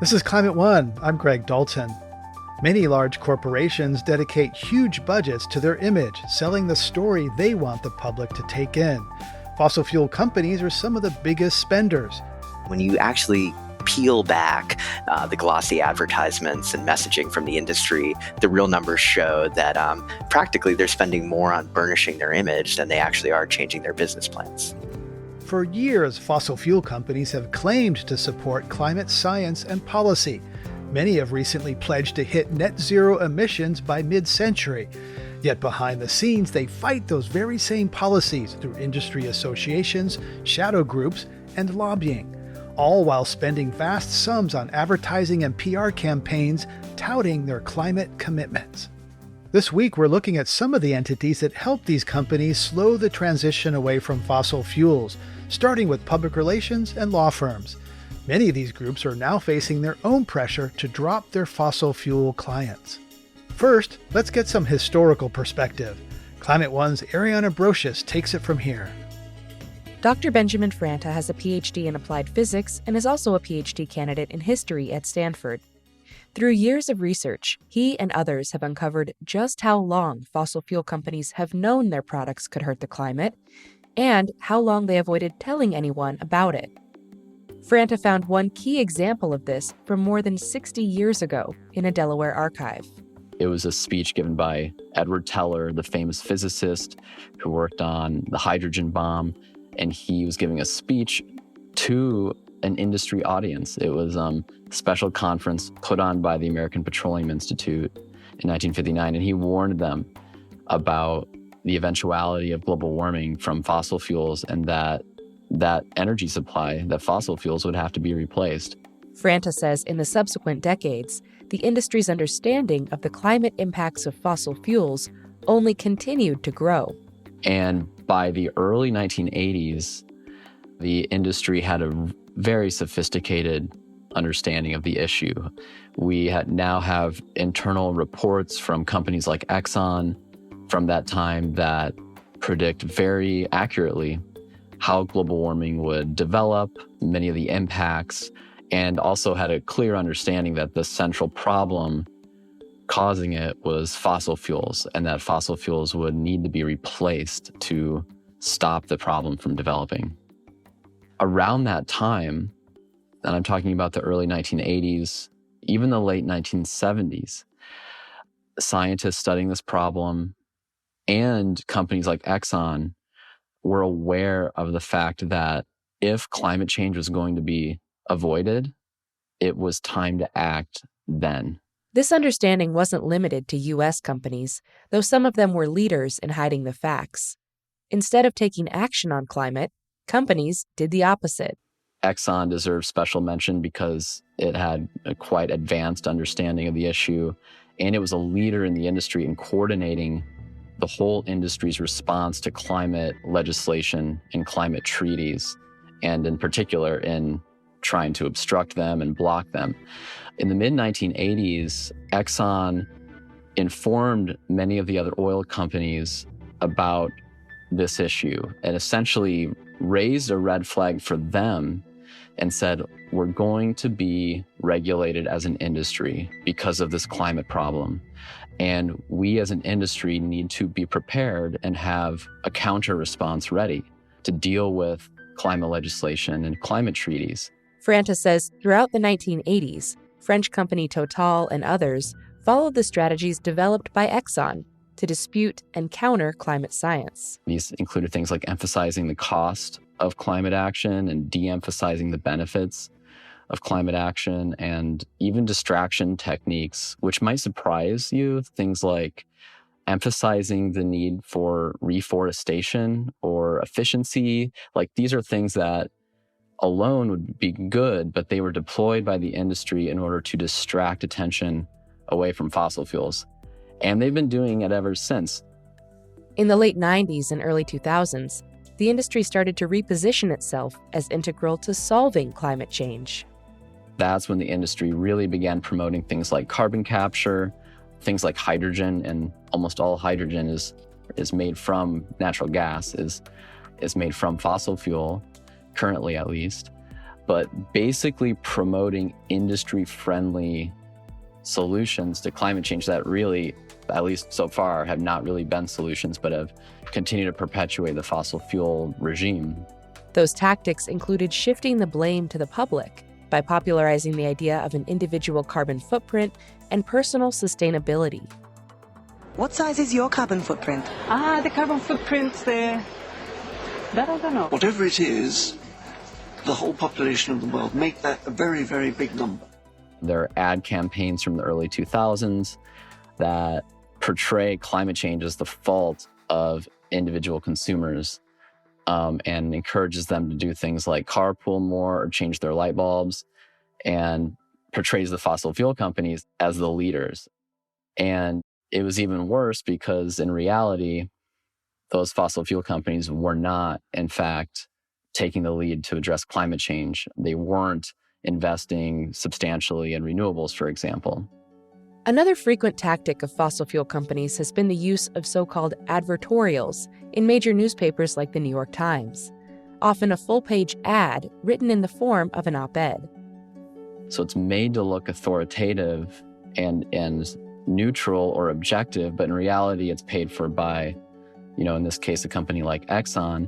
This is Climate One. I'm Greg Dalton. Many large corporations dedicate huge budgets to their image, selling the story they want the public to take in. Fossil fuel companies are some of the biggest spenders. When you actually peel back the glossy advertisements and messaging from the industry, the real numbers show that practically they're spending more on burnishing their image than they actually are changing their business plans. For years, fossil fuel companies have claimed to support climate science and policy. Many have recently pledged to hit net zero emissions by mid-century. Yet behind the scenes, they fight those very same policies through industry associations, shadow groups, and lobbying, all while spending vast sums on advertising and PR campaigns touting their climate commitments. This week, we're looking at some of the entities that help these companies slow the transition away from fossil fuels, starting with public relations and law firms. Many of these groups are now facing their own pressure to drop their fossil fuel clients. First, let's get some historical perspective. Climate One's Ariana Brocious takes it from here. Dr. Benjamin Franta has a PhD in applied physics and is also a PhD candidate in history at Stanford. Through years of research, he and others have uncovered just how long fossil fuel companies have known their products could hurt the climate and how long they avoided telling anyone about it. Franta found one key example of this from more than 60 years ago in a Delaware archive. It was a speech given by Edward Teller, the famous physicist who worked on the hydrogen bomb, and he was giving a speech to an industry audience. It was a special conference put on by the American Petroleum Institute in 1959, and he warned them about the eventuality of global warming from fossil fuels and that energy supply, that fossil fuels would have to be replaced. Franta says in the subsequent decades, the industry's understanding of the climate impacts of fossil fuels only continued to grow. And by the early 1980s, the industry had a very sophisticated understanding of the issue. We now have internal reports from companies like Exxon from that time that predict very accurately how global warming would develop, many of the impacts, and also had a clear understanding that the central problem causing it was fossil fuels, and that fossil fuels would need to be replaced to stop the problem from developing. Around that time, and I'm talking about the early 1980s, even the late 1970s, scientists studying this problem and companies like Exxon were aware of the fact that if climate change was going to be avoided, it was time to act then. This understanding wasn't limited to U.S. companies, though some of them were leaders in hiding the facts. Instead of taking action on climate, companies did the opposite. Exxon deserves special mention because it had a quite advanced understanding of the issue, and it was a leader in the industry in coordinating the whole industry's response to climate legislation and climate treaties, and in particular in trying to obstruct them and block them. In the mid-1980s, Exxon informed many of the other oil companies about this issue and essentially raised a red flag for them and said, we're going to be regulated as an industry because of this climate problem. And we as an industry need to be prepared and have a counter response ready to deal with climate legislation and climate treaties. Franta says throughout the 1980s, French company Total and others followed the strategies developed by Exxon to dispute and counter climate science. These included things like emphasizing the cost of climate action and de-emphasizing the benefits of climate action, and even distraction techniques, which might surprise you, things like emphasizing the need for reforestation or efficiency. Like, these are things that alone would be good, but they were deployed by the industry in order to distract attention away from fossil fuels. And they've been doing it ever since. In the late 90s and early 2000s, the industry started to reposition itself as integral to solving climate change. That's when the industry really began promoting things like carbon capture, things like hydrogen, and almost all hydrogen is made from natural gas, is made from fossil fuel, currently at least. but basically promoting industry-friendly solutions to climate change that really, at least so far, have not really been solutions, but have continued to perpetuate the fossil fuel regime. Those tactics included shifting the blame to the public by popularizing the idea of an individual carbon footprint and personal sustainability. What size is your carbon footprint? The carbon footprint, that I don't know. Whatever it is, the whole population of the world, make that a very, very big number. There are ad campaigns from the early 2000s that portray climate change as the fault of individual consumers, and encourages them to do things like carpool more or change their light bulbs, and portrays the fossil fuel companies as the leaders. And it was even worse because in reality, those fossil fuel companies were not, in fact, taking the lead to address climate change. They weren't investing substantially in renewables, for example. Another frequent tactic of fossil fuel companies has been the use of so-called advertorials in major newspapers like the New York Times, often a full-page ad written in the form of an op-ed. So it's made to look authoritative and neutral or objective, but in reality, it's paid for by, in this case, a company like Exxon.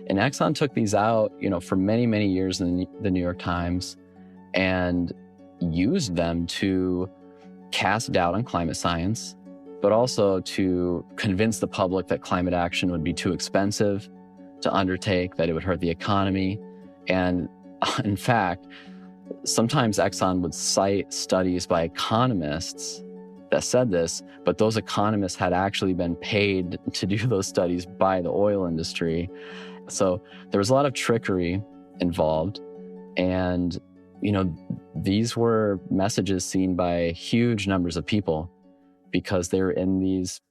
And Exxon took these out, for many, many years in the New York Times and used them to cast doubt on climate science, but also to convince the public that climate action would be too expensive to undertake, that it would hurt the economy. And in fact, sometimes Exxon would cite studies by economists that said this, but those economists had actually been paid to do those studies by the oil industry. So there was a lot of trickery involved. And, these were messages seen by huge numbers of people because they're in these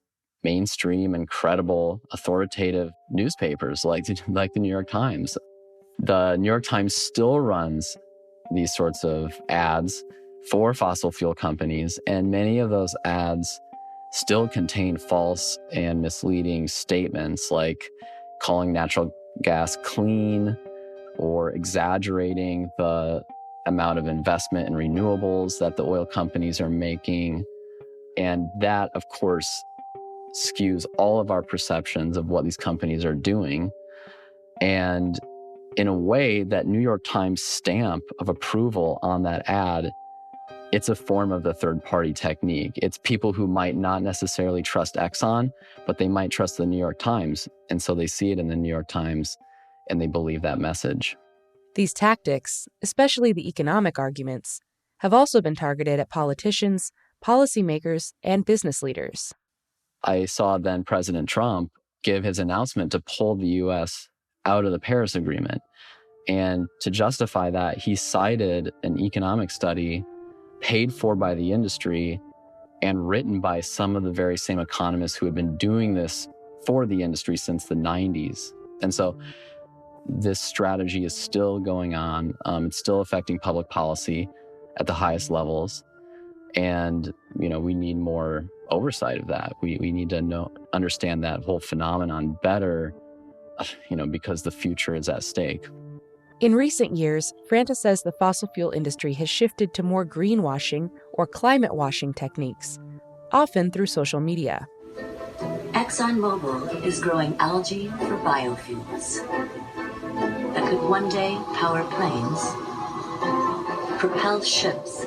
mainstream and credible, authoritative newspapers like the New York Times. The New York Times still runs these sorts of ads for fossil fuel companies, and many of those ads still contain false and misleading statements like calling natural gas clean or exaggerating the amount of investment in renewables that the oil companies are making. And that, of course, skews all of our perceptions of what these companies are doing. And in a way, that New York Times stamp of approval on that ad, it's a form of the third-party technique. It's people who might not necessarily trust Exxon, but they might trust the New York Times. And so they see it in the New York Times and they believe that message. These tactics, especially the economic arguments, have also been targeted at politicians, policymakers, and business leaders. I saw then President Trump give his announcement to pull the U.S. out of the Paris Agreement. And to justify that, he cited an economic study paid for by the industry and written by some of the very same economists who had been doing this for the industry since the 90s. And so this strategy is still going on. It's still affecting public policy at the highest levels. And, we need more oversight of that. We need to understand that whole phenomenon better, because the future is at stake. In recent years, Franta says the fossil fuel industry has shifted to more greenwashing or climate washing techniques, often through social media. ExxonMobil is growing algae for biofuels that could one day power planes, propel ships,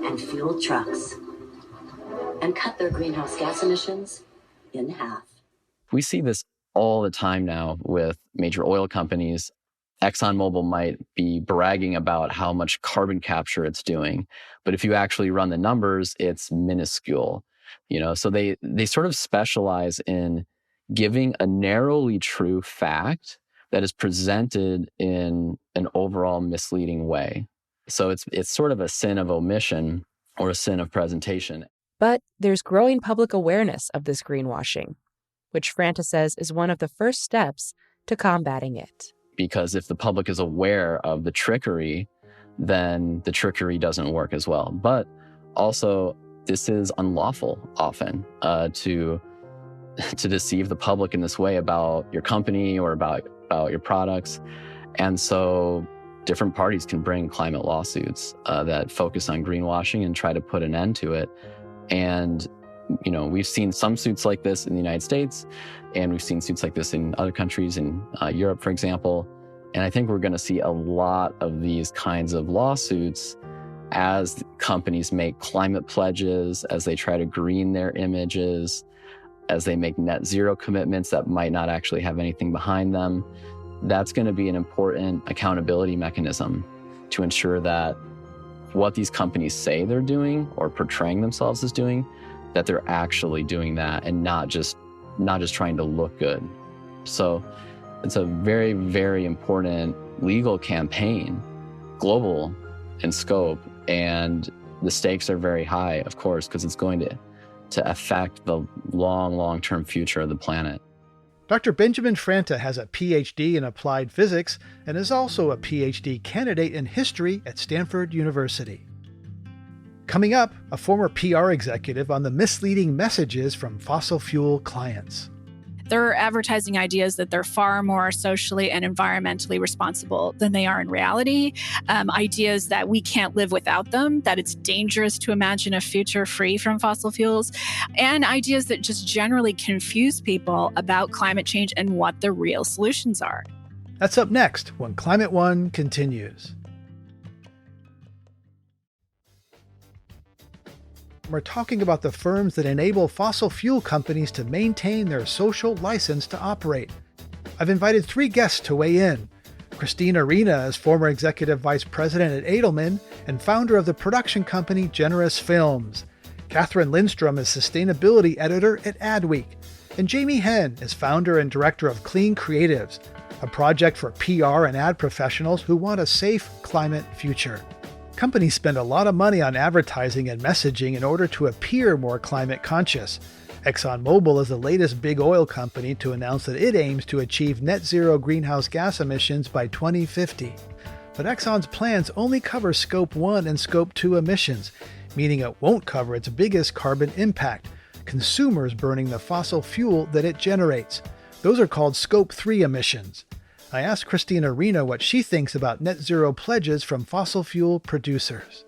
and fuel trucks, and cut their greenhouse gas emissions in half. We see this all the time now with major oil companies. ExxonMobil might be bragging about how much carbon capture it's doing, but if you actually run the numbers, it's minuscule. So they sort of specialize in giving a narrowly true fact that is presented in an overall misleading way. So it's sort of a sin of omission or a sin of presentation. But there's growing public awareness of this greenwashing, which Franta says is one of the first steps to combating it. Because if the public is aware of the trickery, then the trickery doesn't work as well. But also, this is unlawful often to deceive the public in this way about your company or about your products. And so different parties can bring climate lawsuits that focus on greenwashing and try to put an end to it. And, we've seen some suits like this in the United States, and we've seen suits like this in other countries, in Europe, for example. And I think we're going to see a lot of these kinds of lawsuits as companies make climate pledges, as they try to green their images, as they make net zero commitments that might not actually have anything behind them. That's going to be an important accountability mechanism to ensure that what these companies say they're doing or portraying themselves as doing, that they're actually doing that and not just trying to look good. So it's a very, very important legal campaign, global in scope, and the stakes are very high, of course, because it's going to affect the long-term future of the planet. Dr. Benjamin Franta has a PhD in applied physics and is also a PhD candidate in history at Stanford University. Coming up, a former PR executive on the misleading messages from fossil fuel clients. They're advertising ideas that they're far more socially and environmentally responsible than they are in reality. Ideas that we can't live without them, that it's dangerous to imagine a future free from fossil fuels, and ideas that just generally confuse people about climate change and what the real solutions are. That's up next when Climate One continues. We're talking about the firms that enable fossil fuel companies to maintain their social license to operate. I've invited 3 guests to weigh in. Christine Arena is former executive vice president at Edelman and founder of the production company Generous Films. Catherine Lindstrom is sustainability editor at Adweek. And Jamie Henn is founder and director of Clean Creatives, a project for PR and ad professionals who want a safe climate future. Companies spend a lot of money on advertising and messaging in order to appear more climate conscious. ExxonMobil is the latest big oil company to announce that it aims to achieve net zero greenhouse gas emissions by 2050. But Exxon's plans only cover Scope 1 and Scope 2 emissions, meaning it won't cover its biggest carbon impact, consumers burning the fossil fuel that it generates. Those are called Scope 3 emissions. I asked Christine Arena what she thinks about net zero pledges from fossil fuel producers.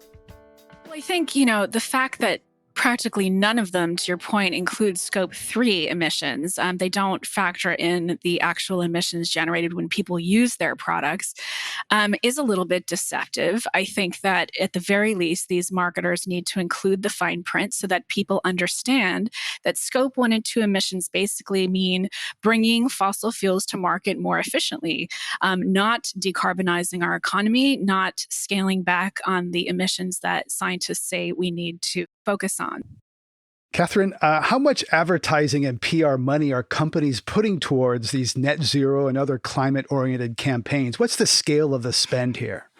Well, I think, the fact that practically none of them, to your point, include Scope 3 emissions. They don't factor in the actual emissions generated when people use their products, is a little bit deceptive. I think that at the very least, these marketers need to include the fine print so that people understand that Scope 1 and 2 emissions basically mean bringing fossil fuels to market more efficiently, not decarbonizing our economy, not scaling back on the emissions that scientists say we need to focus on. Catherine, how much advertising and PR money are companies putting towards these net zero and other climate-oriented campaigns? What's the scale of the spend here?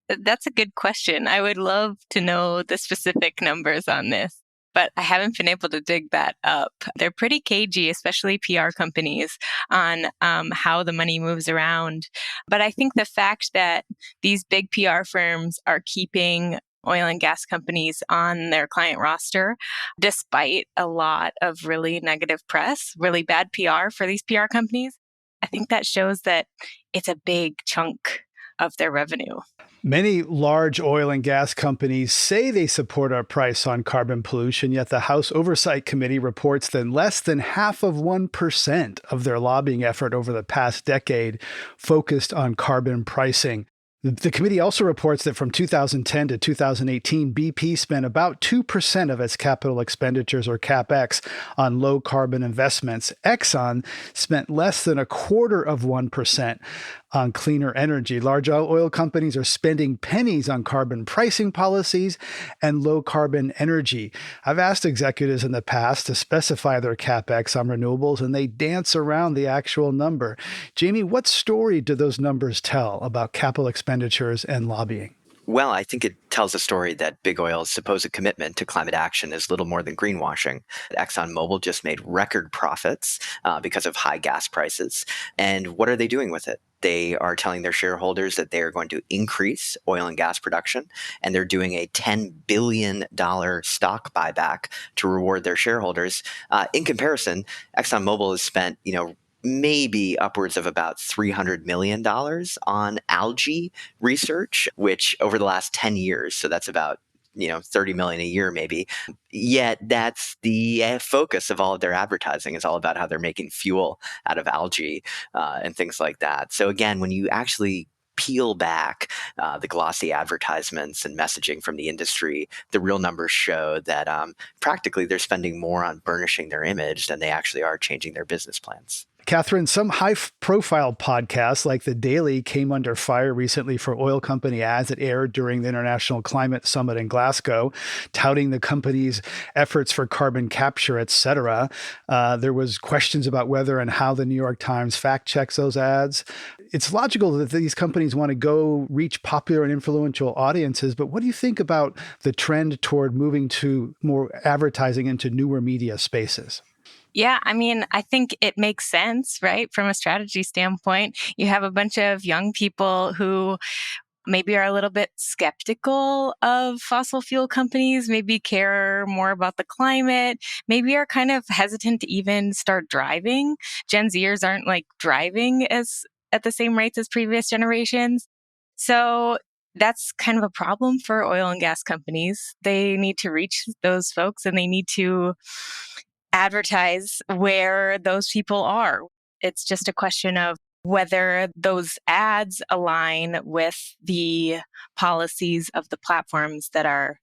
That's a good question. I would love to know the specific numbers on this, but I haven't been able to dig that up. They're pretty cagey, especially PR companies, on how the money moves around. But I think the fact that these big PR firms are keeping oil and gas companies on their client roster, despite a lot of really negative press, really bad PR for these PR companies, I think that shows that it's a big chunk of their revenue. Many large oil and gas companies say they support our price on carbon pollution, yet the House Oversight Committee reports that less than 0.5% of their lobbying effort over the past decade focused on carbon pricing. The committee also reports that from 2010 to 2018, BP spent about 2% of its capital expenditures, or CapEx, on low carbon investments. Exxon spent less than 0.25% on cleaner energy. Large oil companies are spending pennies on carbon pricing policies and low carbon energy. I've asked executives in the past to specify their CapEx on renewables, and they dance around the actual number. Jamie, what story do those numbers tell about capital expenditures and lobbying? Well, I think it tells a story that big oil's supposed commitment to climate action is little more than greenwashing. ExxonMobil just made record profits because of high gas prices. And what are they doing with it? They are telling their shareholders that they are going to increase oil and gas production, and they're doing a $10 billion stock buyback to reward their shareholders. In comparison, ExxonMobil has spent, maybe upwards of about $300 million on algae research, which over the last 10 years, so that's about 30 million a year maybe. Yet that's the focus of all of their advertising, is all about how they're making fuel out of algae and things like that. So again, when you actually peel back the glossy advertisements and messaging from the industry, the real numbers show that practically they're spending more on burnishing their image than they actually are changing their business plans. Catherine, some high-profile podcasts like The Daily came under fire recently for oil company ads that aired during the International Climate Summit in Glasgow, touting the company's efforts for carbon capture, et cetera. There was questions about whether and how the New York Times fact-checks those ads. It's logical that these companies want to go reach popular and influential audiences, but what do you think about the trend toward moving to more advertising into newer media spaces? Yeah, I mean, I think it makes sense, right? From a strategy standpoint, you have a bunch of young people who maybe are a little bit skeptical of fossil fuel companies, maybe care more about the climate, maybe are kind of hesitant to even start driving. Gen Zers aren't like driving at the same rates as previous generations. So that's kind of a problem for oil and gas companies. They need to reach those folks and they need to advertise where those people are. It's just a question of whether those ads align with the policies of the platforms that are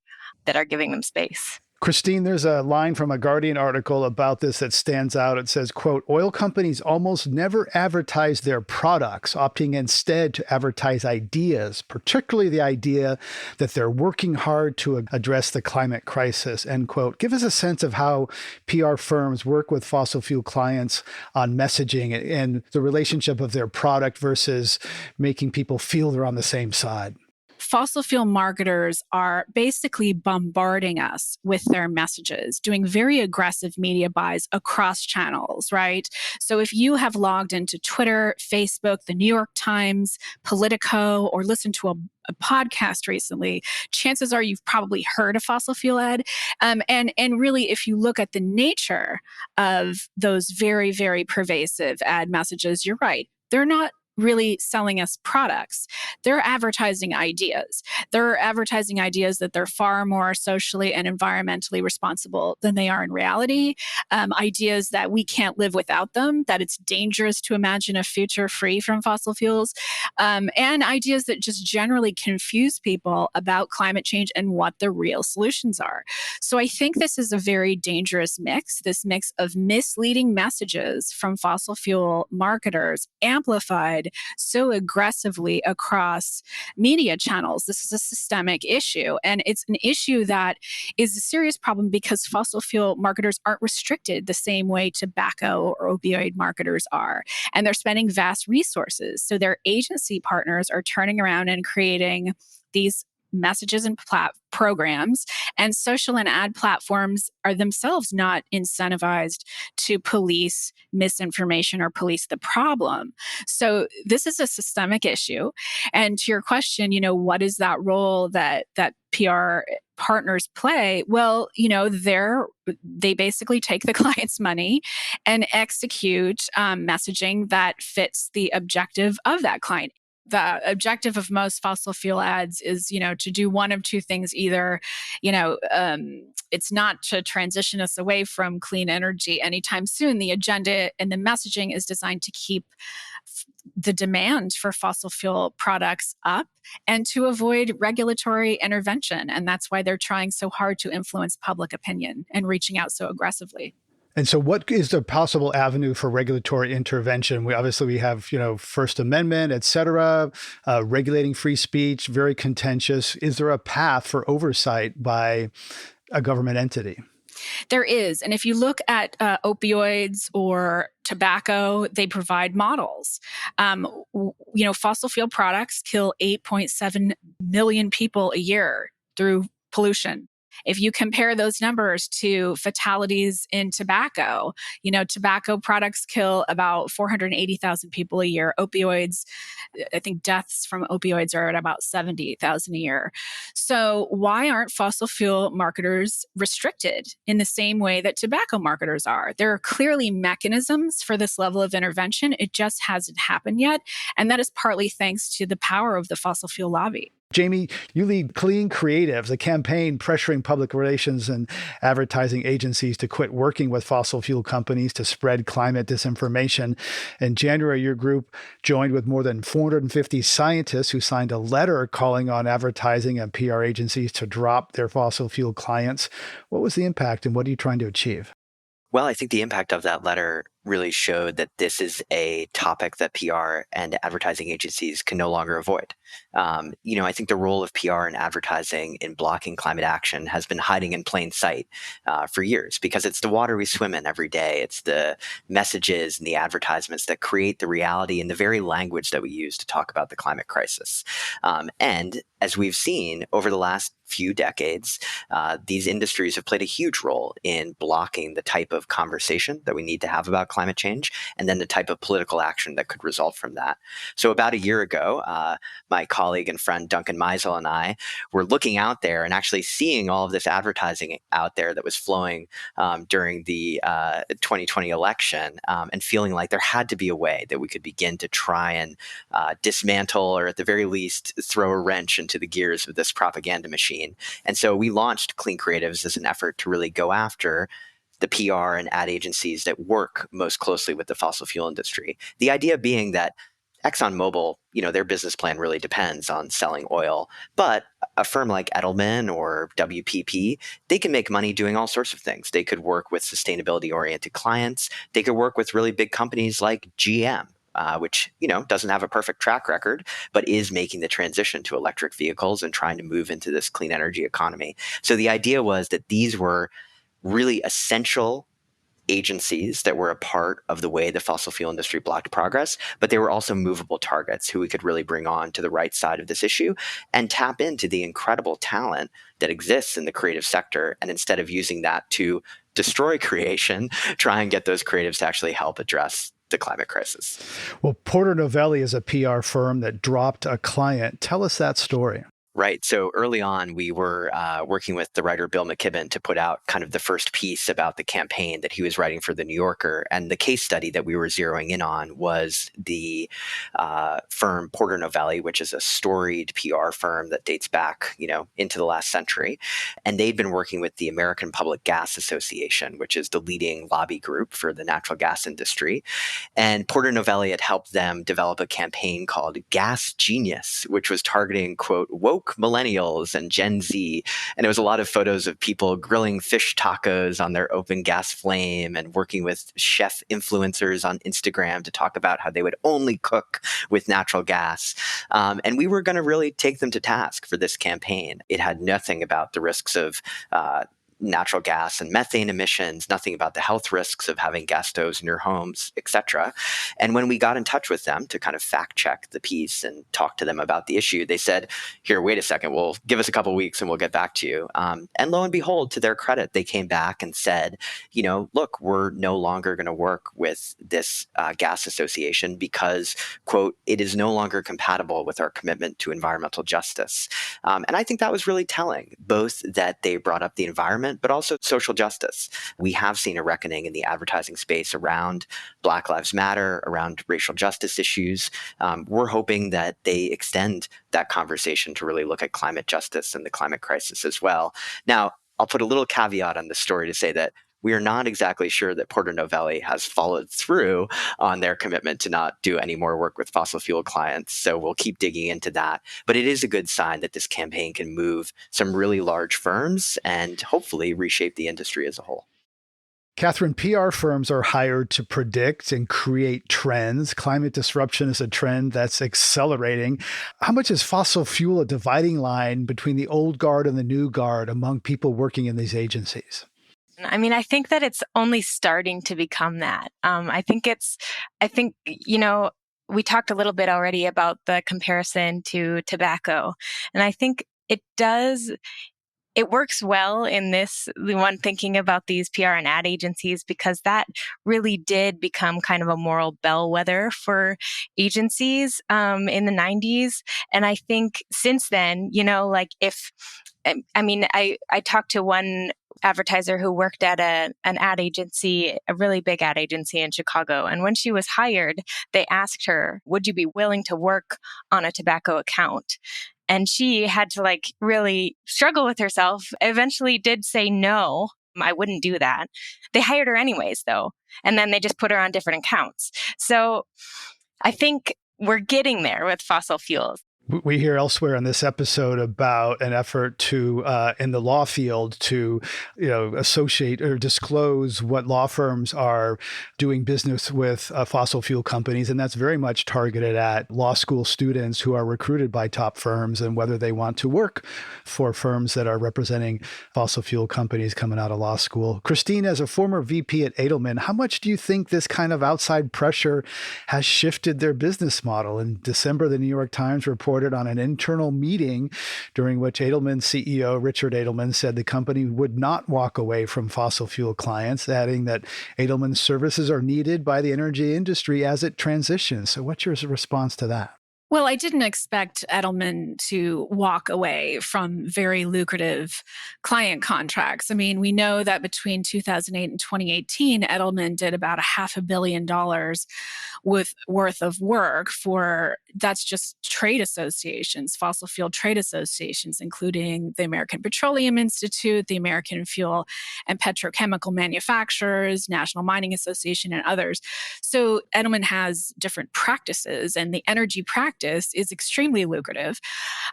giving them space. Christine, there's a line from a Guardian article about this that stands out. It says, quote, oil companies almost never advertise their products, opting instead to advertise ideas, particularly the idea that they're working hard to address the climate crisis, end quote. Give us a sense of how PR firms work with fossil fuel clients on messaging and the relationship of their product versus making people feel they're on the same side. Fossil fuel marketers are basically bombarding us with their messages, doing very aggressive media buys across channels, right? So if you have logged into Twitter, Facebook, the New York Times, Politico, or listened to a podcast recently, chances are you've probably heard a fossil fuel ad. And really, if you look at the nature of those very, very pervasive ad messages, you're right. They're not really selling us products. They're advertising ideas. They're advertising ideas that they're far more socially and environmentally responsible than they are in reality. Ideas that we can't live without them, that it's dangerous to imagine a future free from fossil fuels, and ideas that just generally confuse people about climate change and what the real solutions are. So I think this is a very dangerous mix, this mix of misleading messages from fossil fuel marketers amplified so aggressively across media channels. This is a systemic issue, and it's an issue that is a serious problem because fossil fuel marketers aren't restricted the same way tobacco or opioid marketers are, and they're spending vast resources. So their agency partners are turning around and creating these messages and programs, and social and ad platforms are themselves not incentivized to police misinformation or police the problem. So this is a systemic issue. And to your question, what is that role that PR partners play? Well, they basically take the client's money and execute messaging that fits the objective of that client. The objective of most fossil fuel ads is, to do one of two things. Either, it's not to transition us away from clean energy anytime soon. The agenda and the messaging is designed to keep the demand for fossil fuel products up and to avoid regulatory intervention. And that's why they're trying so hard to influence public opinion and reaching out so aggressively. And so what is the possible avenue for regulatory intervention? We have, First Amendment, et cetera, regulating free speech, very contentious. Is there a path for oversight by a government entity? There is. And if you look at opioids or tobacco, they provide models. Fossil fuel products kill 8.7 million people a year through pollution. If you compare those numbers to fatalities in tobacco, tobacco products kill about 480,000 people a year. Opioids, I think deaths from opioids are at about 70,000 a year. So why aren't fossil fuel marketers restricted in the same way that tobacco marketers are? There are clearly mechanisms for this level of intervention. It just hasn't happened yet. And that is partly thanks to the power of the fossil fuel lobby. Jamie, you lead Clean Creatives, a campaign pressuring public relations and advertising agencies to quit working with fossil fuel companies to spread climate disinformation. In January, your group joined with more than 450 scientists who signed a letter calling on advertising and PR agencies to drop their fossil fuel clients. What was the impact and what are you trying to achieve? Well, I think the impact of that letter really showed that this is a topic that PR and advertising agencies can no longer avoid. I think the role of PR and advertising in blocking climate action has been hiding in plain sight for years because it's the water we swim in every day. It's the messages and the advertisements that create the reality and the very language that we use to talk about the climate crisis. And as we've seen over the last few decades, these industries have played a huge role in blocking the type of conversation that we need to have about climate change and then the type of political action that could result from that. So about a year ago, my colleague and friend Duncan Meisel and I were looking out there and actually seeing all of this advertising out there that was flowing during the 2020 election and feeling like there had to be a way that we could begin to try and dismantle or at the very least throw a wrench into the gears of this propaganda machine. And so we launched Clean Creatives as an effort to really go after the PR and ad agencies that work most closely with the fossil fuel industry. The idea being that ExxonMobil, their business plan really depends on selling oil. But a firm like Edelman or WPP, they can make money doing all sorts of things. They could work with sustainability-oriented clients. They could work with really big companies like GM. Which, doesn't have a perfect track record, but is making the transition to electric vehicles and trying to move into this clean energy economy. So the idea was that these were really essential agencies that were a part of the way the fossil fuel industry blocked progress, but they were also movable targets who we could really bring on to the right side of this issue and tap into the incredible talent that exists in the creative sector. And instead of using that to destroy creation, try and get those creatives to actually help address the climate crisis. Well, Porter Novelli is a PR firm that dropped a client. Tell us that story. Right. So early on, we were working with the writer Bill McKibben to put out kind of the first piece about the campaign that he was writing for The New Yorker. And the case study that we were zeroing in on was the firm Porter Novelli, which is a storied PR firm that dates back, into the last century. And they'd been working with the American Public Gas Association, which is the leading lobby group for the natural gas industry. And Porter Novelli had helped them develop a campaign called Gas Genius, which was targeting, quote, woke millennials and Gen Z. And it was a lot of photos of people grilling fish tacos on their open gas flame and working with chef influencers on Instagram to talk about how they would only cook with natural gas. And we were going to really take them to task for this campaign. It had nothing about the risks of natural gas and methane emissions, nothing about the health risks of having gas stoves in your homes, etc. And when we got in touch with them to kind of fact check the piece and talk to them about the issue, they said, here, wait a second, we'll give us a couple of weeks and we'll get back to you. And lo and behold, to their credit, they came back and said, look, we're no longer going to work with this gas association because, quote, it is no longer compatible with our commitment to environmental justice. And I think that was really telling, both that they brought up the environment, but also social justice. We have seen a reckoning in the advertising space around Black Lives Matter, around racial justice issues. We're hoping that they extend that conversation to really look at climate justice and the climate crisis as well. Now, I'll put a little caveat on this story to say that we are not exactly sure that Porter Novelli has followed through on their commitment to not do any more work with fossil fuel clients. So we'll keep digging into that. But it is a good sign that this campaign can move some really large firms and hopefully reshape the industry as a whole. Catherine, PR firms are hired to predict and create trends. Climate disruption is a trend that's accelerating. How much is fossil fuel a dividing line between the old guard and the new guard among people working in these agencies? I think that it's only starting to become that. I think, we talked a little bit already about the comparison to tobacco. And I think it does it works well in the one thinking about these PR and ad agencies, because that really did become kind of a moral bellwether for agencies in the 90s. And I think since then, I talked to one advertiser who worked at an ad agency, a really big ad agency in Chicago. And when she was hired, they asked her, would you be willing to work on a tobacco account? And she had to really struggle with herself, eventually did say, no, I wouldn't do that. They hired her anyways, though. And then they just put her on different accounts. So I think we're getting there with fossil fuels. We hear elsewhere in this episode about an effort to, in the law field, to, associate or disclose what law firms are doing business with fossil fuel companies. And that's very much targeted at law school students who are recruited by top firms and whether they want to work for firms that are representing fossil fuel companies coming out of law school. Christine, as a former VP at Edelman, how much do you think this kind of outside pressure has shifted their business model? In December, the New York Times reported on an internal meeting during which Edelman CEO Richard Edelman said the company would not walk away from fossil fuel clients, adding that Edelman's services are needed by the energy industry as it transitions. So what's your response to that? Well, I didn't expect Edelman to walk away from very lucrative client contracts. I mean, we know that between 2008 and 2018, Edelman did about $500 million worth of work for, that's just trade associations, fossil fuel trade associations, including the American Petroleum Institute, the American Fuel and Petrochemical Manufacturers, National Mining Association, and others. So Edelman has different practices, and the energy practice is extremely lucrative.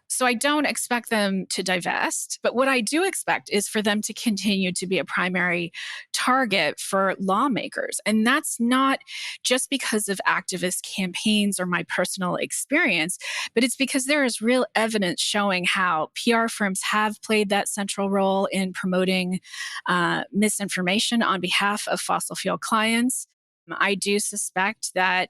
So I don't expect them to divest, but what I do expect is for them to continue to be a primary target for lawmakers. And that's not just because of activist campaigns or my personal experience, but it's because there is real evidence showing how PR firms have played that central role in promoting misinformation on behalf of fossil fuel clients. I do suspect that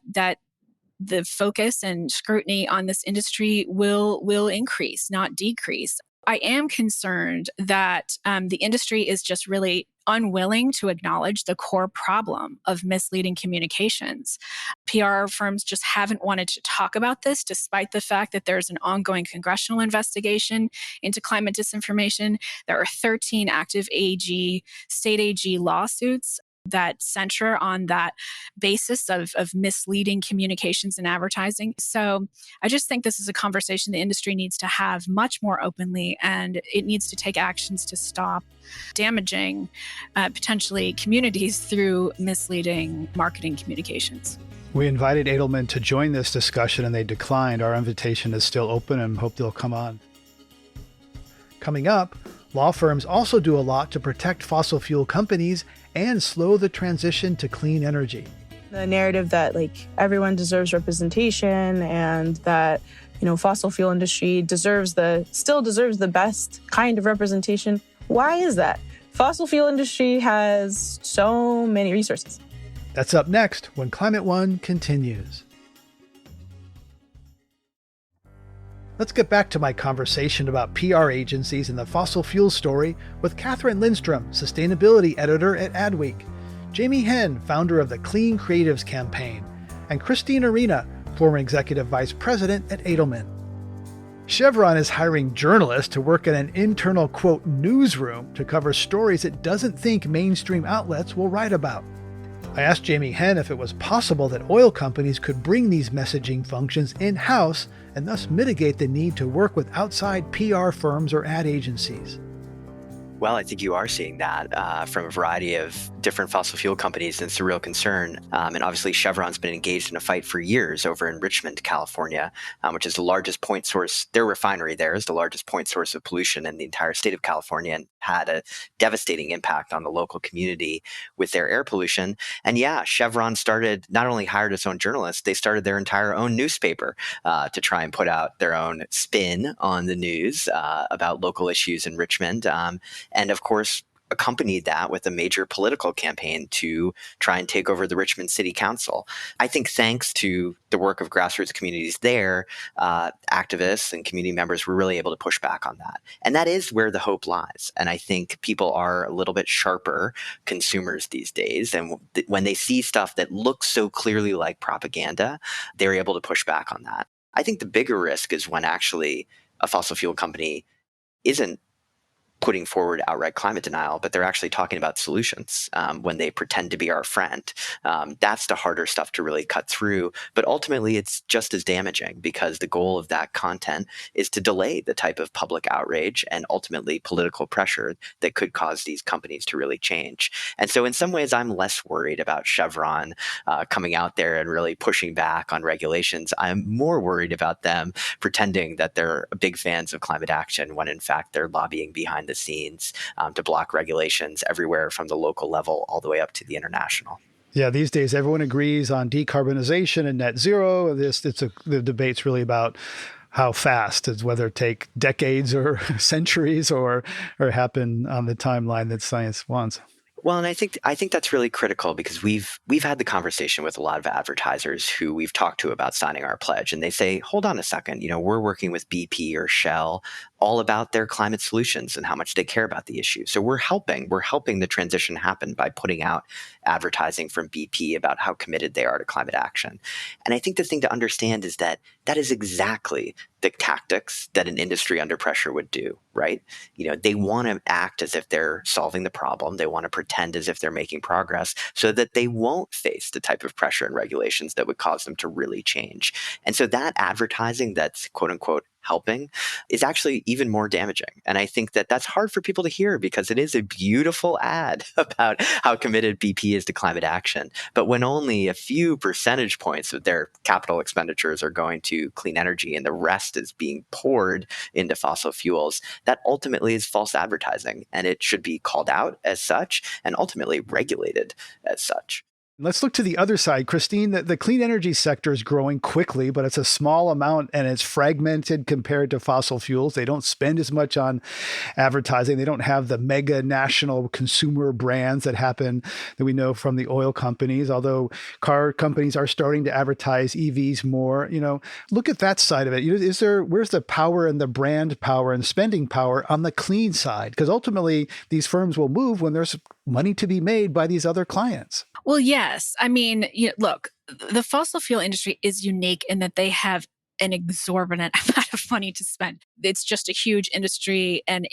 the focus and scrutiny on this industry will increase, not decrease. I am concerned that the industry is just really unwilling to acknowledge the core problem of misleading communications. PR firms just haven't wanted to talk about this, despite the fact that there's an ongoing congressional investigation into climate disinformation. There are 13 active state AG lawsuits that center on that basis of misleading communications and advertising. So I just think this is a conversation the industry needs to have much more openly, and it needs to take actions to stop damaging potentially communities through misleading marketing communications. We invited Edelman to join this discussion and they declined. Our invitation is still open and hope they'll come on. Coming up, law firms also do a lot to protect fossil fuel companies and slow the transition to clean energy. The narrative that everyone deserves representation and that fossil fuel industry still deserves the best kind of representation. Why is that? Fossil fuel industry has so many resources. That's up next when Climate One continues. Let's get back to my conversation about PR agencies and the fossil fuel story with Catherine Lindstrom, Sustainability Editor at Adweek, Jamie Henn, founder of the Clean Creatives Campaign, and Christine Arena, former Executive Vice President at Edelman. Chevron is hiring journalists to work in an internal, quote, newsroom to cover stories it doesn't think mainstream outlets will write about. I asked Jamie Henn if it was possible that oil companies could bring these messaging functions in-house and thus mitigate the need to work with outside PR firms or ad agencies. Well, I think you are seeing that from a variety of different fossil fuel companies, and it's a real concern. And obviously, Chevron's been engaged in a fight for years over in Richmond, California, which is the largest point source. Their refinery there is the largest point source of pollution in the entire state of California, and had a devastating impact on the local community with their air pollution. And yeah, Chevron not only hired its own journalists, they started their entire own newspaper to try and put out their own spin on the news about local issues in Richmond. And of course, accompanied that with a major political campaign to try and take over the Richmond City Council. I think thanks to the work of grassroots communities there, activists and community members were really able to push back on that. And that is where the hope lies. And I think people are a little bit sharper consumers these days. And when they see stuff that looks so clearly like propaganda, they're able to push back on that. I think the bigger risk is when actually a fossil fuel company isn't putting forward outright climate denial, but they're actually talking about solutions when they pretend to be our friend. That's the harder stuff to really cut through. But ultimately, it's just as damaging because the goal of that content is to delay the type of public outrage and ultimately political pressure that could cause these companies to really change. And so in some ways, I'm less worried about Chevron coming out there and really pushing back on regulations. I'm more worried about them pretending that they're big fans of climate action when in fact they're lobbying behind the scenes to block regulations everywhere from the local level all the way up to the international. Yeah, these days everyone agrees on decarbonization and net zero. The debate's really about how fast, is whether it take decades or centuries or happen on the timeline that science wants. Well, and I think that's really critical because we've had the conversation with a lot of advertisers who we've talked to about signing our pledge, and they say, hold on a second, we're working with BP or Shell all about their climate solutions and how much they care about the issue. So we're helping the transition happen by putting out advertising from BP about how committed they are to climate action. And I think the thing to understand is that is exactly the tactics that an industry under pressure would do, right? They want to act as if they're solving the problem. They want to pretend as if they're making progress so that they won't face the type of pressure and regulations that would cause them to really change. And so that advertising that's quote unquote helping is actually even more damaging. And I think that that's hard for people to hear because it is a beautiful ad about how committed BP is to climate action. But when only a few percentage points of their capital expenditures are going to clean energy and the rest is being poured into fossil fuels, that ultimately is false advertising. And it should be called out as such and ultimately regulated as such. Let's look to the other side. Christine, the clean energy sector is growing quickly, but it's a small amount and it's fragmented compared to fossil fuels. They don't spend as much on advertising. They don't have the mega national consumer brands that we know from the oil companies, although car companies are starting to advertise EVs more. Look at that side of it. Where's the power and the brand power and spending power on the clean side? Because ultimately, these firms will move when there's money to be made by these other clients. Well, yes. I mean, look, the fossil fuel industry is unique in that they have an exorbitant amount of money to spend. It's just a huge industry, and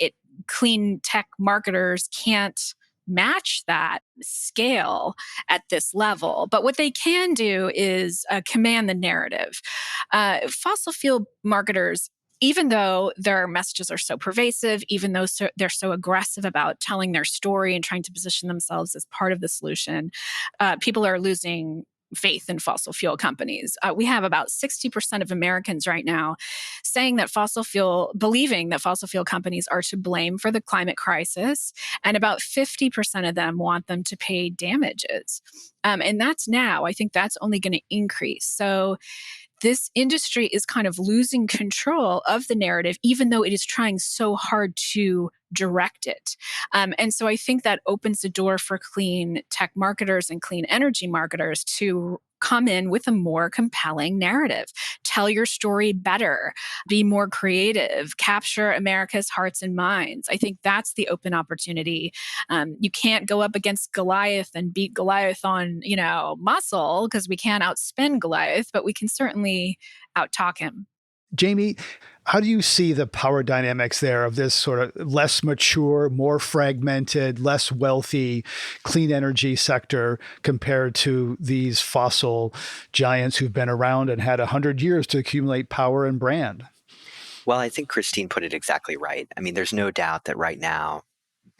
clean tech marketers can't match that scale at this level. But what they can do is command the narrative. Fossil fuel marketers, even though their messages are so pervasive, even though they're so aggressive about telling their story and trying to position themselves as part of the solution, people are losing faith in fossil fuel companies. We have about 60% of Americans right now believing that fossil fuel companies are to blame for the climate crisis, and about 50% of them want them to pay damages. And that's now. I think that's only going to increase. So this industry is kind of losing control of the narrative, even though it is trying so hard to direct it. And so I think that opens the door for clean tech marketers and clean energy marketers to come in with a more compelling narrative. Tell your story better, be more creative, capture America's hearts and minds. I think that's the open opportunity. You can't go up against Goliath and beat Goliath on, muscle, because we can't outspend Goliath, but we can certainly outtalk him. Jamie, how do you see the power dynamics there of this sort of less mature, more fragmented, less wealthy clean energy sector compared to these fossil giants who've been around and had 100 years to accumulate power and brand? Well, I think Christine put it exactly right. I mean, there's no doubt that right now,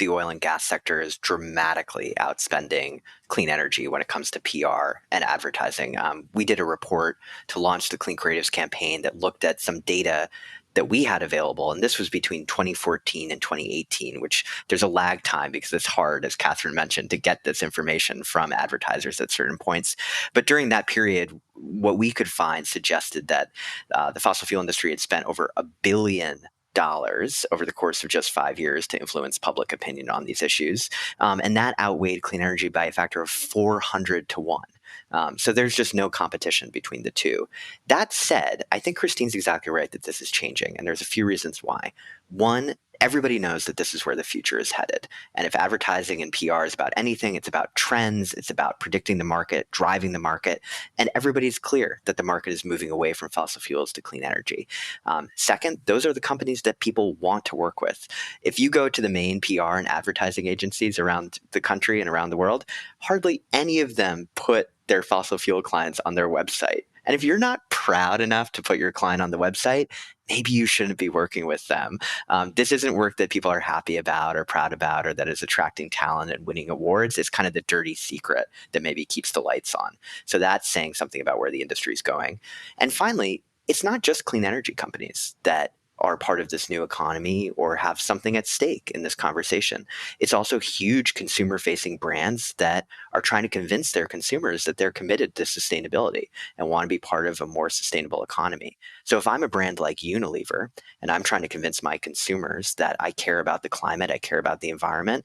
the oil and gas sector is dramatically outspending clean energy when it comes to PR and advertising. We did a report to launch the Clean Creatives campaign that looked at some data that we had available, and this was between 2014 and 2018, which there's a lag time because it's hard, as Catherine mentioned, to get this information from advertisers at certain points. But during that period, what we could find suggested that the fossil fuel industry had spent over $1 billion over the course of just 5 years to influence public opinion on these issues. And that outweighed clean energy by a factor of 400 to 1. So there's just no competition between the two. That said, I think Christine's exactly right that this is changing, and there's a few reasons why. One, everybody knows that this is where the future is headed. And if advertising and PR is about anything, it's about trends, it's about predicting the market, driving the market, and everybody's clear that the market is moving away from fossil fuels to clean energy. Second, those are the companies that people want to work with. If you go to the main PR and advertising agencies around the country and around the world, hardly any of them put their fossil fuel clients on their website. And if you're not proud enough to put your client on the website, maybe you shouldn't be working with them. This isn't work that people are happy about or proud about or that is attracting talent and winning awards. It's kind of the dirty secret that maybe keeps the lights on. So that's saying something about where the industry is going. And finally, it's not just clean energy companies that are part of this new economy or have something at stake in this conversation. It's also huge consumer-facing brands that are trying to convince their consumers that they're committed to sustainability and want to be part of a more sustainable economy. So if I'm a brand like Unilever and I'm trying to convince my consumers that I care about the climate, I care about the environment,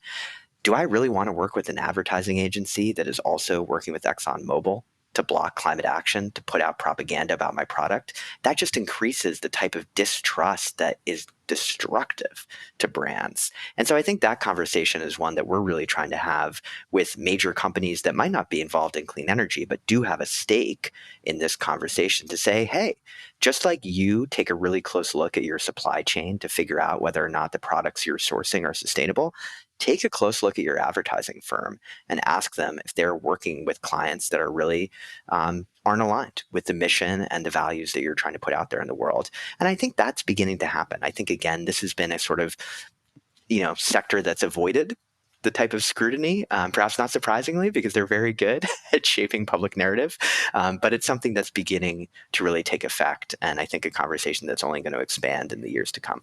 do I really want to work with an advertising agency that is also working with ExxonMobil to block climate action, to put out propaganda about my product? That just increases the type of distrust that is destructive to brands. And so I think that conversation is one that we're really trying to have with major companies that might not be involved in clean energy, but do have a stake in this conversation to say, hey, just like you take a really close look at your supply chain to figure out whether or not the products you're sourcing are sustainable, take a close look at your advertising firm and ask them if they're working with clients that are really aren't aligned with the mission and the values that you're trying to put out there in the world. And I think that's beginning to happen. I think, again, this has been a sort of, sector that's avoided the type of scrutiny, perhaps not surprisingly, because they're very good at shaping public narrative. But it's something that's beginning to really take effect. And I think a conversation that's only going to expand in the years to come.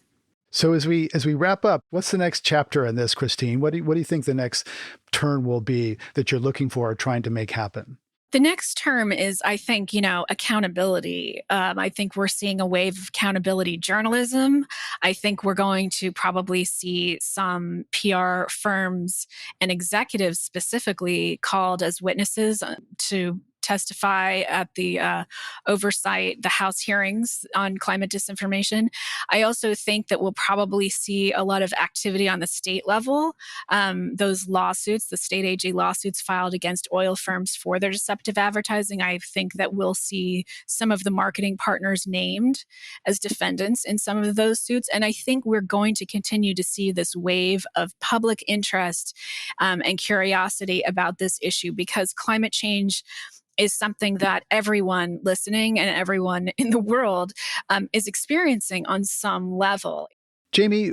So as we wrap up, what's the next chapter in this, Christine? What do you think the next turn will be that you're looking for or trying to make happen? The next term is, I think, accountability. I think we're seeing a wave of accountability journalism. I think we're going to probably see some PR firms and executives specifically called as witnesses to testify at the oversight, the House hearings on climate disinformation. I also think that we'll probably see a lot of activity on the state level. Those lawsuits, the state AG lawsuits filed against oil firms for their deceptive advertising, I think that we'll see some of the marketing partners named as defendants in some of those suits. And I think we're going to continue to see this wave of public interest and curiosity about this issue, because climate change is something that everyone listening and everyone in the world is experiencing on some level. Jamie,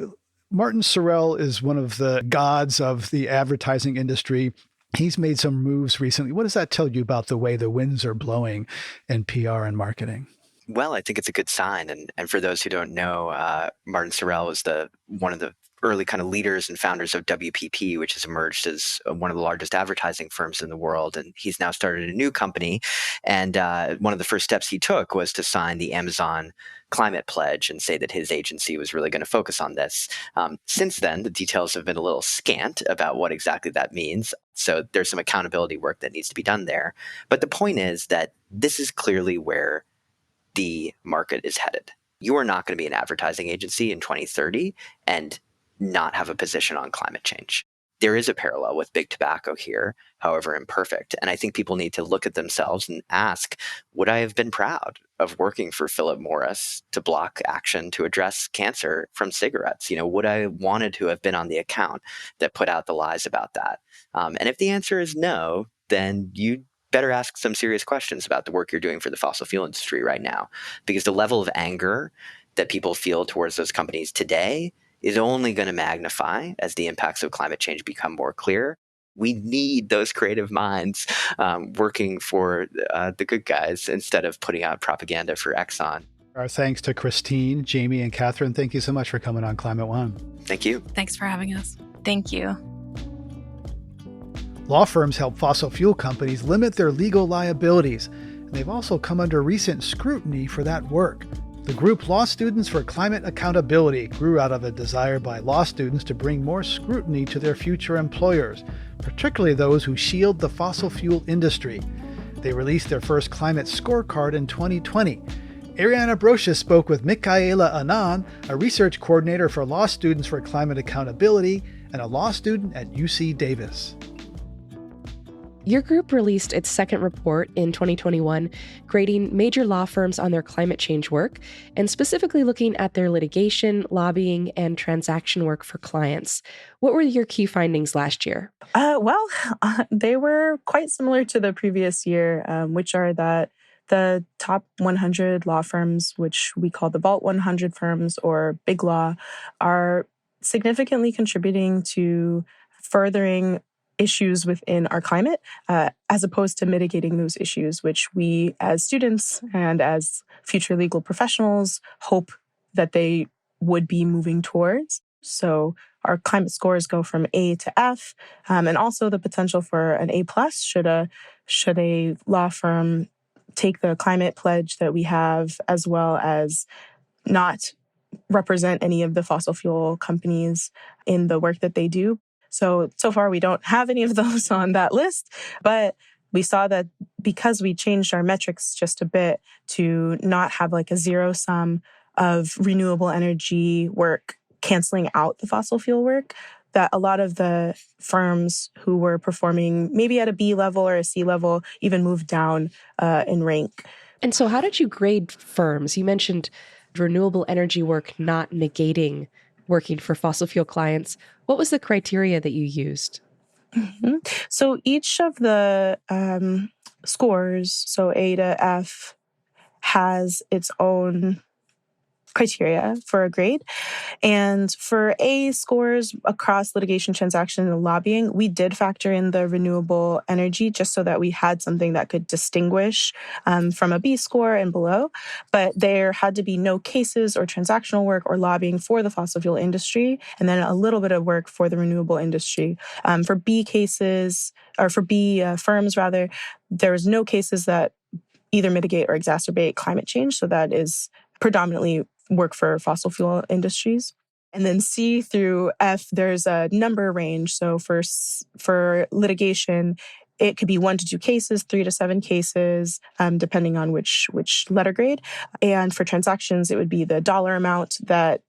Martin Sorrell is one of the gods of the advertising industry. He's made some moves recently. What does that tell you about the way the winds are blowing in PR and marketing? Well, I think it's a good sign. And for those who don't know, Martin Sorrell was one of the early kind of leaders and founders of WPP, which has emerged as one of the largest advertising firms in the world. And he's now started a new company. And one of the first steps he took was to sign the Amazon Climate Pledge and say that his agency was really going to focus on this. Since then, the details have been a little scant about what exactly that means. So there's some accountability work that needs to be done there. But the point is that this is clearly where the market is headed. You are not going to be an advertising agency in 2030 and not have a position on climate change. There is a parallel with big tobacco here, however imperfect. And I think people need to look at themselves and ask, would I have been proud of working for Philip Morris to block action to address cancer from cigarettes? Would I wanted to have been on the account that put out the lies about that? And if the answer is no, then you better ask some serious questions about the work you're doing for the fossil fuel industry right now, because the level of anger that people feel towards those companies today is only going to magnify as the impacts of climate change become more clear. We need those creative minds working for the good guys instead of putting out propaganda for Exxon. Our thanks to Christine, Jamie, and Catherine. Thank you so much for coming on Climate One. Thank you. Thanks for having us. Thank you. Law firms help fossil fuel companies limit their legal liabilities, and they've also come under recent scrutiny for that work. The group Law Students for Climate Accountability grew out of a desire by law students to bring more scrutiny to their future employers, particularly those who shield the fossil fuel industry. They released their first climate scorecard in 2020. Ariana Brocious spoke with Michaela Anand, a research coordinator for Law Students for Climate Accountability and a law student at UC Davis. Your group released its second report in 2021, grading major law firms on their climate change work, and specifically looking at their litigation, lobbying, and transaction work for clients. What were your key findings last year? They were quite similar to the previous year, which are that the top 100 law firms, which we call the Vault 100 firms or Big Law, are significantly contributing to furthering issues within our climate, as opposed to mitigating those issues, which we as students and as future legal professionals hope that they would be moving towards. So our climate scores go from A to F, and also the potential for an A+ should a law firm take the climate pledge that we have, as well as not represent any of the fossil fuel companies in the work that they do. So far, we don't have any of those on that list, but we saw that because we changed our metrics just a bit to not have like a zero sum of renewable energy work canceling out the fossil fuel work, that a lot of the firms who were performing maybe at a B level or a C level even moved down in rank. And so how did you grade firms? You mentioned renewable energy work not negating working for fossil fuel clients. What was the criteria that you used? Mm-hmm. So each of the scores, so A to F, has its own criteria for a grade. And for A scores across litigation, transaction, and lobbying, we did factor in the renewable energy just so that we had something that could distinguish from a B score and below. But there had to be no cases or transactional work or lobbying for the fossil fuel industry, and then a little bit of work for the renewable industry. For B cases, or for B firms rather, there was no cases that either mitigate or exacerbate climate change. So that is predominantly work for fossil fuel industries. And then C through F, there's a number range. So for litigation, it could be 1 to 2 cases, 3 to 7 cases, depending on which letter grade. And for transactions, it would be the dollar amount that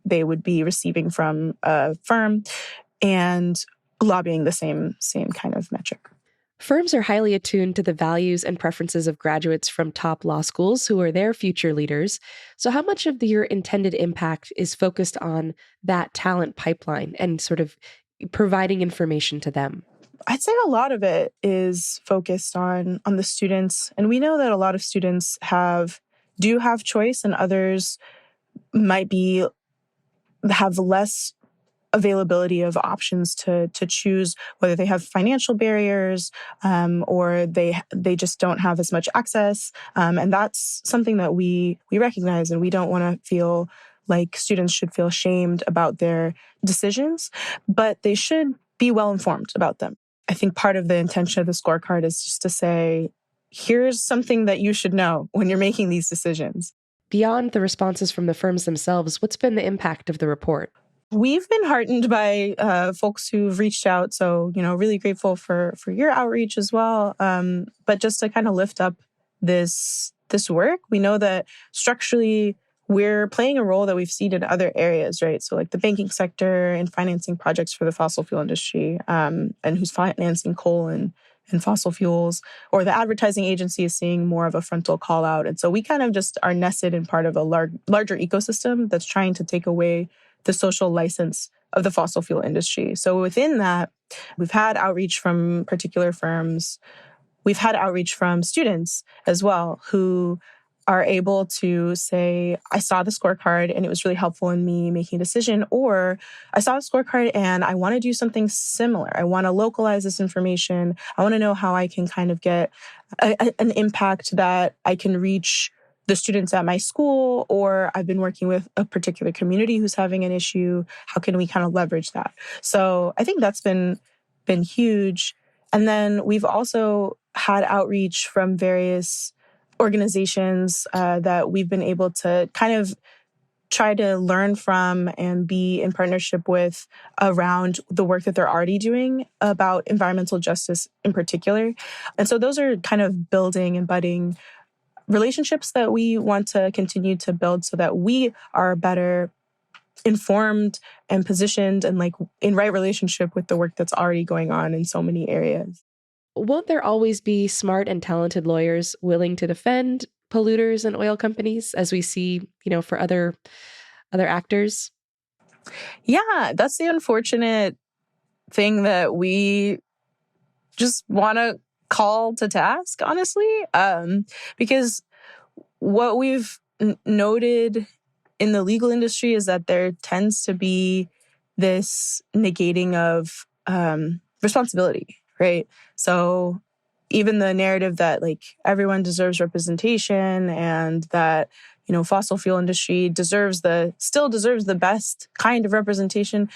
they would be receiving from a firm, and lobbying the same kind of metric. Firms are highly attuned to the values and preferences of graduates from top law schools who are their future leaders. So how much of your intended impact is focused on that talent pipeline and sort of providing information to them? I'd say a lot of it is focused on the students. And we know that a lot of students do have choice, and others might have less availability of options to choose, whether they have financial barriers or they just don't have as much access. And that's something that we recognize, and we don't want to feel like students should feel shamed about their decisions, but they should be well informed about them. I think part of the intention of the scorecard is just to say, here's something that you should know when you're making these decisions. Beyond the responses from the firms themselves, what's been the impact of the report? We've been heartened by folks who've reached out. So, really grateful for your outreach as well. But just to kind of lift up this work, we know that structurally we're playing a role that we've seen in other areas, right? So like the banking sector and financing projects for the fossil fuel industry, and who's financing coal and fossil fuels, or the advertising agency is seeing more of a frontal call out. And so we kind of just are nested in part of a larger ecosystem that's trying to take away the social license of the fossil fuel industry. So within that, we've had outreach from particular firms. We've had outreach from students as well, who are able to say, I saw the scorecard and it was really helpful in me making a decision, or I saw the scorecard and I want to do something similar. I want to localize this information. I want to know how I can kind of get an impact that I can reach the students at my school, or I've been working with a particular community who's having an issue. How can we kind of leverage that? So I think that's been huge. And then we've also had outreach from various organizations that we've been able to kind of try to learn from and be in partnership with around the work that they're already doing about environmental justice in particular. And so those are kind of building and budding relationships that we want to continue to build so that we are better informed and positioned and like in right relationship with the work that's already going on in so many areas. Won't there always be smart and talented lawyers willing to defend polluters and oil companies, as we see, for other actors? Yeah, that's the unfortunate thing that we just want to call to task, honestly, because what we've noted in the legal industry is that there tends to be this negating of responsibility, right? So even the narrative that like everyone deserves representation and that, fossil fuel industry still deserves the best kind of representation.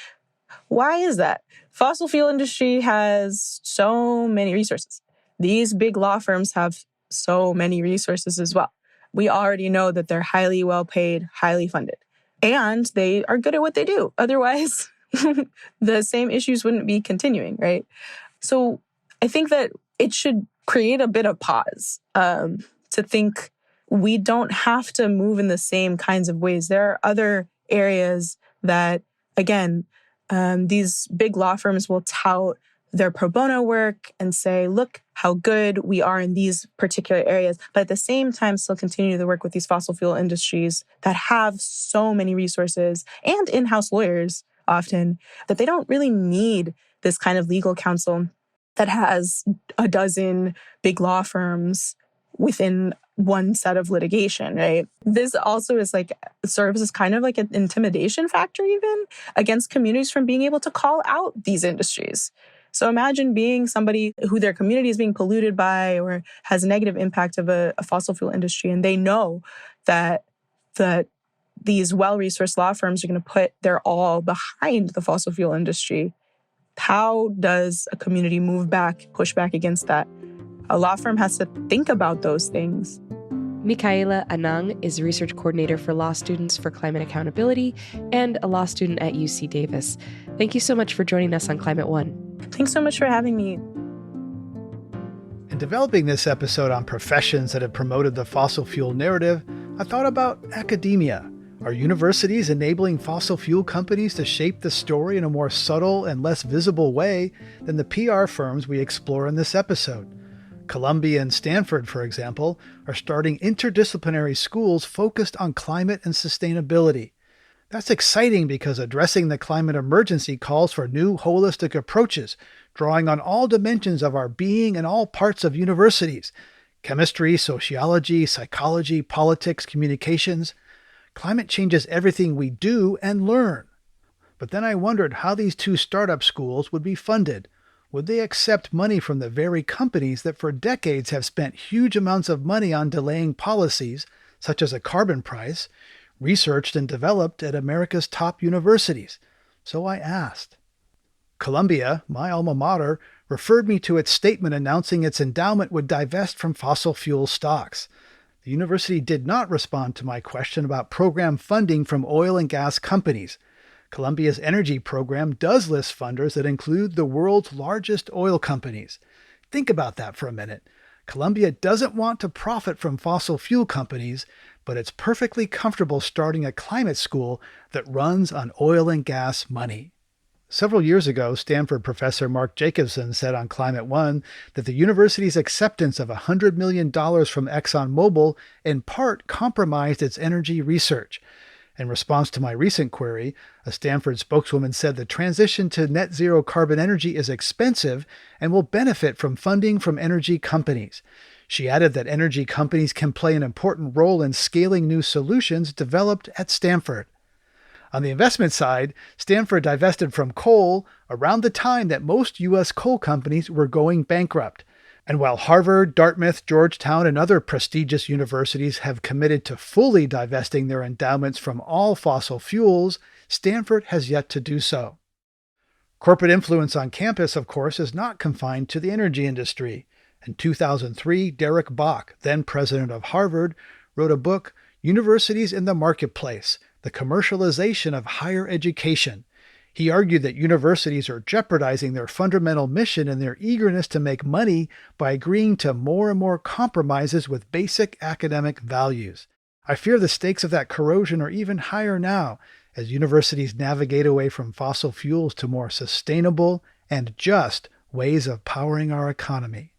Why is that? Fossil fuel industry has so many resources. These big law firms have so many resources as well. We already know that they're highly well paid, highly funded, and they are good at what they do. Otherwise, the same issues wouldn't be continuing, right? So I think that it should create a bit of pause to think we don't have to move in the same kinds of ways. There are other areas that, again, these big law firms will tout their pro bono work and say, look how good we are in these particular areas, but at the same time still continue to work with these fossil fuel industries that have so many resources and in-house lawyers often that they don't really need this kind of legal counsel that has a dozen big law firms within one set of litigation, right? This also is serves as kind of like an intimidation factor even against communities from being able to call out these industries. So imagine being somebody who their community is being polluted by or has a negative impact of a fossil fuel industry, and they know that these well-resourced law firms are going to put their all behind the fossil fuel industry. How does a community push back against that? A law firm has to think about those things. Michaela Anang is research coordinator for law students for climate accountability and a law student at UC Davis. Thank you so much for joining us on Climate One. Thanks so much for having me. In developing this episode on professions that have promoted the fossil fuel narrative, I thought about academia. Are universities enabling fossil fuel companies to shape the story in a more subtle and less visible way than the PR firms we explore in this episode? Columbia and Stanford, for example, are starting interdisciplinary schools focused on climate and sustainability. That's exciting because addressing the climate emergency calls for new holistic approaches, drawing on all dimensions of our being in all parts of universities: chemistry, sociology, psychology, politics, communications. Climate changes everything we do and learn. But then I wondered how these two startup schools would be funded. Would they accept money from the very companies that for decades have spent huge amounts of money on delaying policies, such as a carbon price, researched and developed at America's top universities? So I asked. Columbia, my alma mater, referred me to its statement announcing its endowment would divest from fossil fuel stocks. The university did not respond to my question about program funding from oil and gas companies. Columbia's energy program does list funders that include the world's largest oil companies. Think about that for a minute. Columbia doesn't want to profit from fossil fuel companies, but it's perfectly comfortable starting a climate school that runs on oil and gas money. Several years ago, Stanford professor Mark Jacobson said on Climate One that the university's acceptance of $100 million from ExxonMobil in part compromised its energy research. In response to my recent query, a Stanford spokeswoman said the transition to net zero carbon energy is expensive and will benefit from funding from energy companies. She added that energy companies can play an important role in scaling new solutions developed at Stanford. On the investment side, Stanford divested from coal around the time that most U.S. coal companies were going bankrupt. And while Harvard, Dartmouth, Georgetown, and other prestigious universities have committed to fully divesting their endowments from all fossil fuels, Stanford has yet to do so. Corporate influence on campus, of course, is not confined to the energy industry. In 2003, Derek Bach, then president of Harvard, wrote a book, Universities in the Marketplace: The Commercialization of Higher Education. He argued that universities are jeopardizing their fundamental mission in their eagerness to make money by agreeing to more and more compromises with basic academic values. I fear the stakes of that corrosion are even higher now, as universities navigate away from fossil fuels to more sustainable and just ways of powering our economy.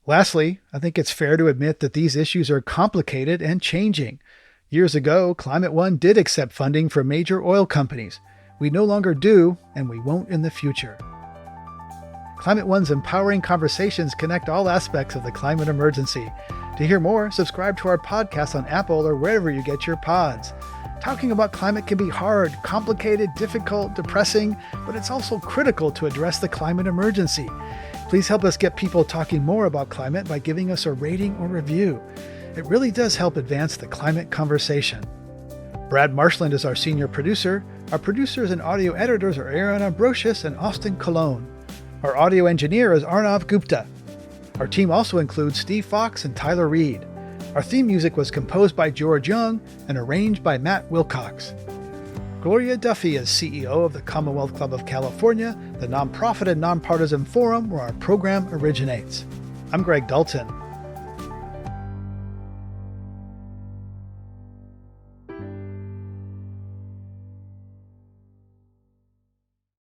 Lastly, I think it's fair to admit that these issues are complicated and changing. Years ago, Climate One did accept funding from major oil companies. We no longer do, and we won't in the future. Climate One's empowering conversations connect all aspects of the climate emergency. To hear more, subscribe to our podcast on Apple or wherever you get your pods. Talking about climate can be hard, complicated, difficult, depressing, but it's also critical to address the climate emergency. Please help us get people talking more about climate by giving us a rating or review. It really does help advance the climate conversation. Brad Marshland is our senior producer. Our producers and audio editors are Aaron Ambrosius and Austin Colon. Our audio engineer is Arnav Gupta. Our team also includes Steve Fox and Tyler Reed. Our theme music was composed by George Young and arranged by Matt Wilcox. Gloria Duffy is CEO of the Commonwealth Club of California, the nonprofit and nonpartisan forum where our program originates. I'm Greg Dalton.